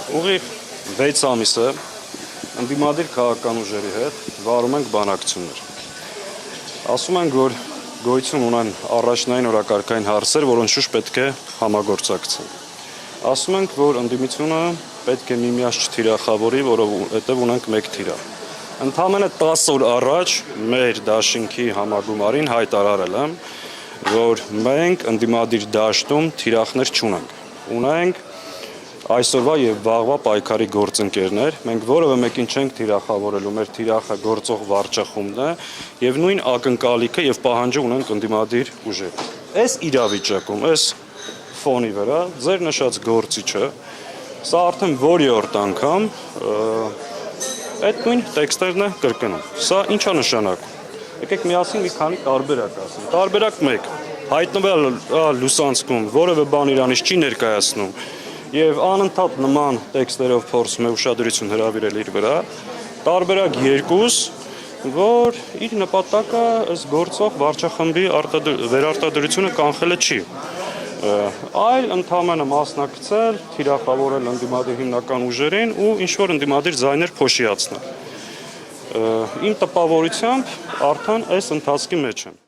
Ուղիղ 6 ամիս է ընդդիմադիր քաղաքական ուժերի հետ վարում ենք բանակցություններ։ Ասում ենք, որ գոյություն ունեն առաջնային օրակարգային հարցեր, որոնց շուրջ պետք է համագործակցենք։ Ասում ենք, որ ընդդիմությունը պետք է միմյանց չթիրախավորի, որովհետև ունենք մեկ թիրախ։ Ընդամենը 10 օր առաջ մեր դաշինքի համագումարին հայտարարել եմ, որ մենք ընդդիմադիր դաշտում թիրախներ չունենք։ Ունենք այսօրվա եւ վաղվա պայքարի գործընկերներ, մենք որևէ մեկին չենք թիրախավորելու, մեր թիրախը գործող վարչախումբն է եւ նույն ակնկալիքը եւ պահանջը ունենք ընդդիմադիր ուժերը։ Այս իրավիճակում, այս ֆոնի վրա ձեր նշած գործիչը, սա արդեն որի-օրդ անգամ այդ նույն տեքստերն է կրկնում։ Սա ի՞նչ է նշանակում։ Եկեք միասին մի քանի տարբերակ ասենք։ Տարբերակ 1. Հայտնվել լուսանցքում որևէ բան իրանից չի ներկայացնում եւ անընդհատ նման տեքստերով փորձում է ուշադրություն հրավիրել իր վրա։ Տարբերակ 2, որ իր նպատակը ըստ գործող վարչախմբի վերարտադրությունը կանխելը չի, այլ ընդհանրապես մասնակցել, թիրախավորել ընդդիմադիր հիմնական ուժերին ու ինչ-որ ընդդիմադիր ձայներ փոշիացնել։ Իմ տպավորությամբ արդեն այս ընթացքի մեջ եմ։